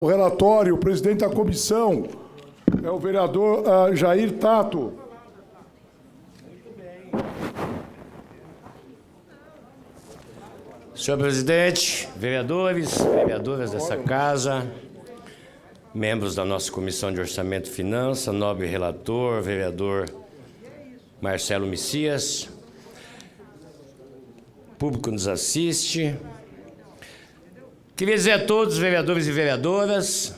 O relatório, o presidente da comissão é o vereador Jair Tato. Senhor presidente, vereadores, vereadoras dessa casa, membros da nossa Comissão de Orçamento e Finanças, nobre relator, vereador Marcelo Messias, público que nos assiste. Queria dizer a todos, vereadores e vereadoras,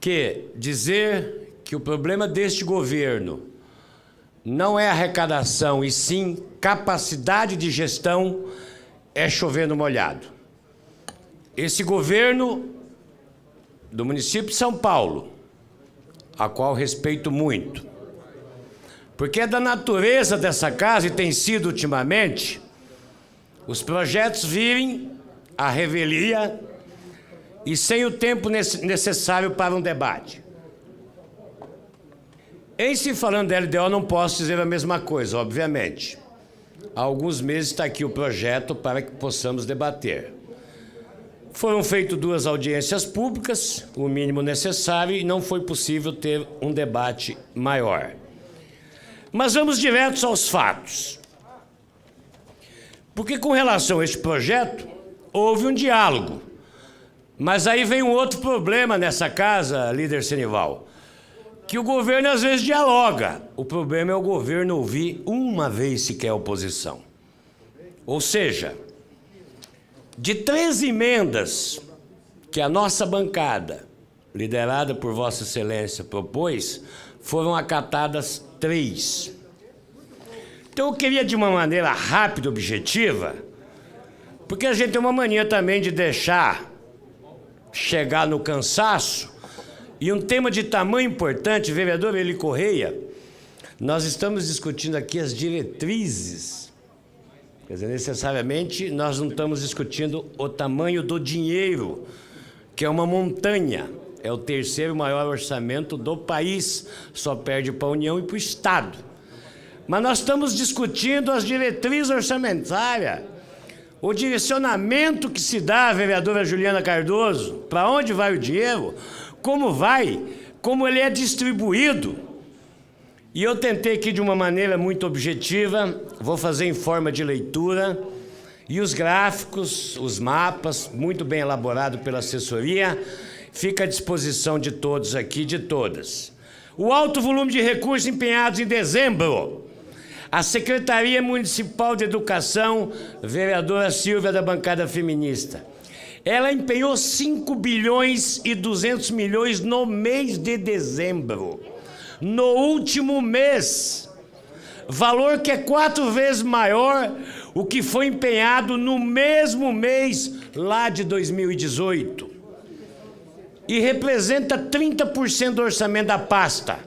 que dizer que o problema deste governo não é arrecadação, e sim capacidade de gestão, é chover no molhado. Esse governo do município de São Paulo, a qual respeito muito, porque é da natureza dessa casa, e tem sido ultimamente, os projetos virem à revelia e sem o tempo necessário para um debate. Em se falando da LDO, não posso dizer a mesma coisa, obviamente. Há alguns meses está aqui o projeto para que possamos debater. Foram feitas 2 audiências públicas, o mínimo necessário, e não foi possível ter um debate maior. Mas vamos direto aos fatos. Porque com relação a este projeto, houve um diálogo. Mas aí vem um outro problema nessa casa, líder Senival, que o governo às vezes dialoga. O problema é o governo ouvir uma vez sequer a oposição. Ou seja, de 13 emendas que a nossa bancada, liderada por Vossa Excelência, propôs, foram acatadas 3. Então eu queria, de uma maneira rápida e objetiva, porque a gente tem uma mania também de deixar chegar no cansaço, e um tema de tamanho importante, vereador Eli Correia, nós estamos discutindo aqui as diretrizes. Quer dizer, necessariamente nós não estamos discutindo o tamanho do dinheiro, que é uma montanha, é o 3º maior orçamento do país, só perde para a União e para o Estado. Mas nós estamos discutindo as diretrizes orçamentárias, o direcionamento que se dá à vereadora Juliana Cardoso, para onde vai o dinheiro, como vai, como ele é distribuído. E eu tentei aqui de uma maneira muito objetiva, vou fazer em forma de leitura, e os gráficos, os mapas, muito bem elaborados pela assessoria, fica à disposição de todos aqui, de todas. O alto volume de recursos empenhados em dezembro. A Secretaria Municipal de Educação, vereadora Silvia da bancada feminista, ela empenhou 5 bilhões e 200 milhões no mês de dezembro, no último mês, valor que é 4 vezes maior o que foi empenhado no mesmo mês lá de 2018, e representa 30% do orçamento da pasta.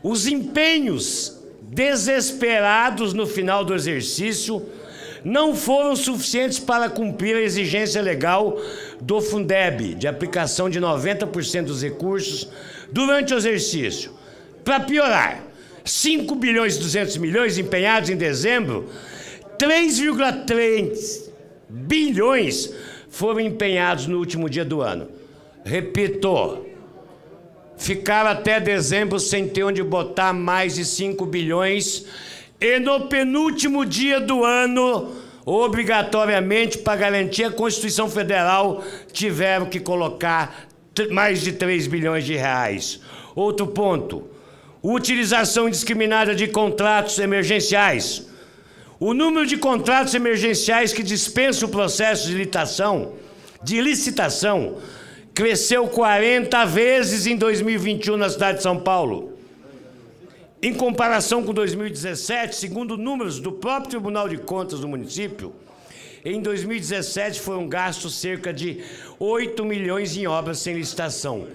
Os empenhos desesperados no final do exercício não foram suficientes para cumprir a exigência legal do Fundeb, de aplicação de 90% dos recursos durante o exercício. Para piorar, 5 bilhões e 200 milhões empenhados em dezembro, 3,3 bilhões foram empenhados no último dia do ano. Repito, ficaram até dezembro sem ter onde botar mais de 5 bilhões e no penúltimo dia do ano, obrigatoriamente, para garantir a Constituição Federal, tiveram que colocar mais de 3 bilhões de reais. Outro ponto, utilização indiscriminada de contratos emergenciais. O número de contratos emergenciais que dispensam o processo de licitação, cresceu 40 vezes em 2021 na cidade de São Paulo. Em comparação com 2017, segundo números do próprio Tribunal de Contas do município, em 2017 foram gastos cerca de 8 milhões em obras sem licitação,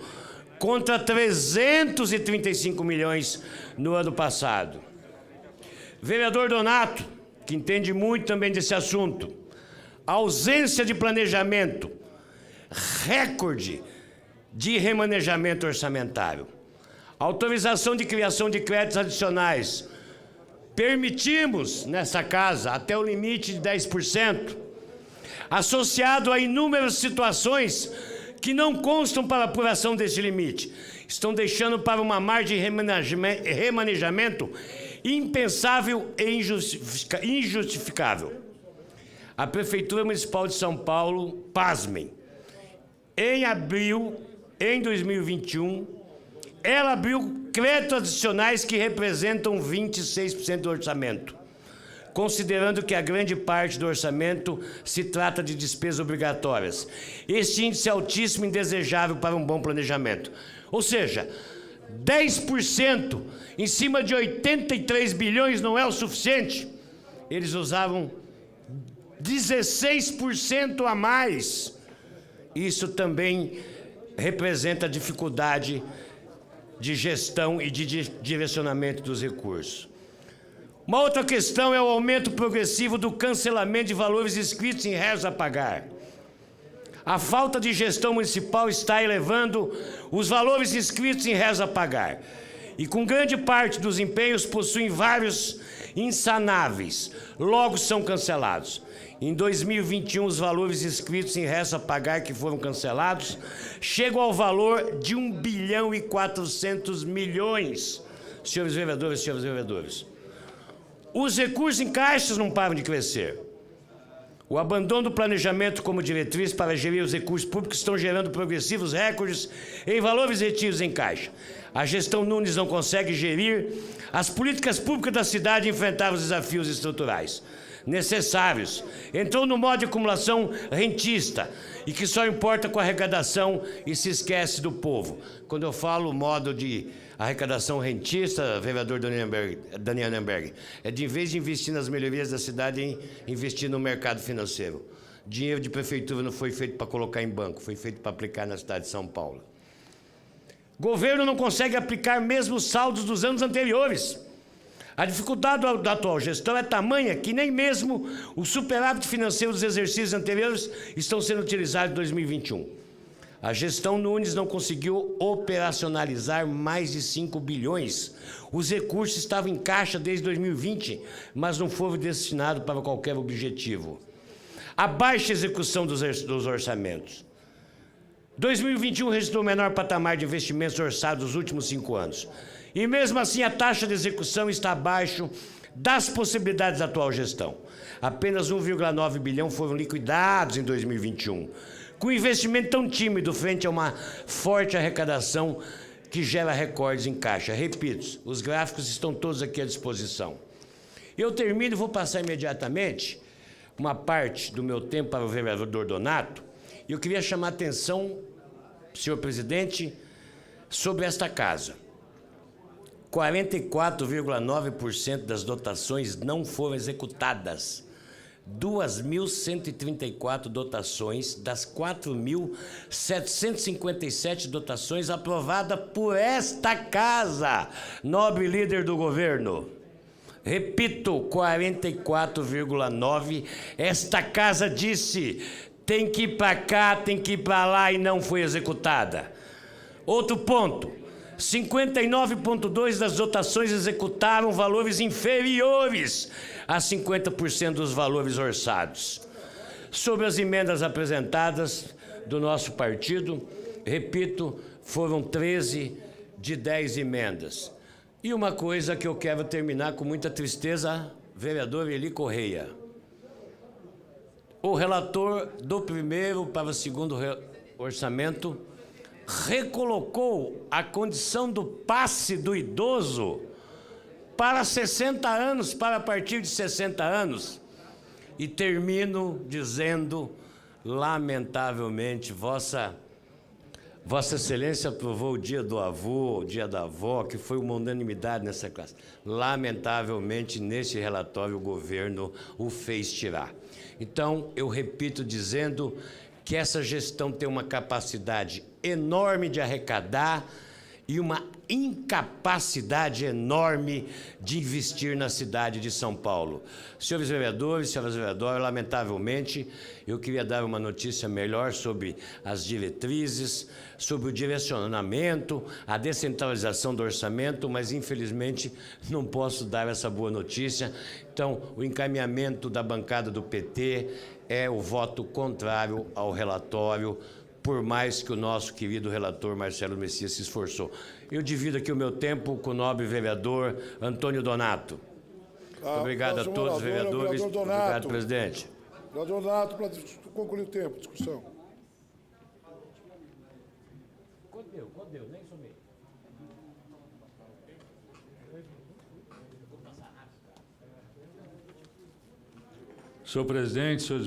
contra 335 milhões no ano passado. Vereador Donato, que entende muito também desse assunto, a ausência de planejamento, recorde de remanejamento orçamentário, autorização de criação de créditos adicionais. Permitimos nessa casa até o limite de 10%, associado a inúmeras situações que não constam para apuração desse limite, estão deixando para uma margem de remanejamento impensável e injustificável. A Prefeitura Municipal de São Paulo, pasmem, em abril, em 2021, ela abriu créditos adicionais que representam 26% do orçamento, considerando que a grande parte do orçamento se trata de despesas obrigatórias. Este índice é altíssimo e indesejável para um bom planejamento. Ou seja, 10% em cima de 83 bilhões não é o suficiente. Eles usavam 16% a mais. Isso também representa dificuldade de gestão e de direcionamento dos recursos. Uma outra questão é o aumento progressivo do cancelamento de valores inscritos em réis a pagar. A falta de gestão municipal está elevando os valores inscritos em réis a pagar. E com grande parte dos empenhos possuem vários insanáveis, logo são cancelados. Em 2021, os valores inscritos em réis a pagar que foram cancelados chegam ao valor de 1 bilhão e 400 milhões. Senhores vereadores, senhores vereadores. Os recursos em caixas não param de crescer. O abandono do planejamento como diretriz para gerir os recursos públicos estão gerando progressivos recordes em valores retidos em caixa. A gestão Nunes não consegue gerir as políticas públicas da cidade e enfrentar os desafios estruturais necessários. Entrou no modo de acumulação rentista e que só importa com a arrecadação e se esquece do povo. Quando eu falo modo de arrecadação rentista, vereador Daniel Nemberg, é de, em vez de investir nas melhorias da cidade, investir no mercado financeiro. Dinheiro de prefeitura não foi feito para colocar em banco, foi feito para aplicar na cidade de São Paulo. Governo não consegue aplicar mesmo os saldos dos anos anteriores. A dificuldade da atual gestão é tamanha que nem mesmo o superávit financeiro dos exercícios anteriores estão sendo utilizados em 2021. A gestão Nunes não conseguiu operacionalizar mais de 5 bilhões. Os recursos estavam em caixa desde 2020, mas não foram destinados para qualquer objetivo. A baixa execução dos orçamentos. 2021 registrou o menor patamar de investimentos orçados dos últimos 5 anos. E mesmo assim a taxa de execução está abaixo das possibilidades da atual gestão. Apenas 1,9 bilhão foram liquidados em 2021. Com investimento tão tímido frente a uma forte arrecadação que gera recordes em caixa. Repito, os gráficos estão todos aqui à disposição. Eu termino e vou passar imediatamente uma parte do meu tempo para o vereador Donato. E eu queria chamar a atenção, senhor presidente, sobre esta casa. 44,9% das dotações não foram executadas. 2.134 dotações das 4.757 dotações aprovadas por esta casa, nobre líder do governo. Repito, 44,9%. Esta casa disse, tem que ir para cá, tem que ir para lá e não foi executada. Outro ponto. 59,2% das dotações executaram valores inferiores a 50% dos valores orçados. Sobre as emendas apresentadas do nosso partido, repito, foram 13 de 10 emendas. E uma coisa que eu quero terminar com muita tristeza, vereador Eli Correia. O relator do primeiro para o segundo orçamento recolocou a condição do passe do idoso para 60 anos, para a partir de 60 anos. E termino dizendo, lamentavelmente, Vossa Excelência aprovou o dia do avô, o dia da avó, que foi uma unanimidade nessa classe. Lamentavelmente, nesse relatório, o governo o fez tirar. Então, eu repito dizendo que essa gestão tem uma capacidade enorme de arrecadar e uma incapacidade enorme de investir na cidade de São Paulo. Senhores vereadores, senhoras vereadoras, lamentavelmente, eu queria dar uma notícia melhor sobre as diretrizes, sobre o direcionamento, a descentralização do orçamento, mas infelizmente não posso dar essa boa notícia. Então, o encaminhamento da bancada do PT é o voto contrário ao relatório, por mais que o nosso querido relator Marcelo Messias se esforçou. Eu divido aqui o meu tempo com o nobre vereador Antônio Donato. Obrigado a todos, vereadores. Obrigado, presidente. Vereador Donato, para concluir o tempo, discussão. Deu, nem sumei. Senhor presidente, senhores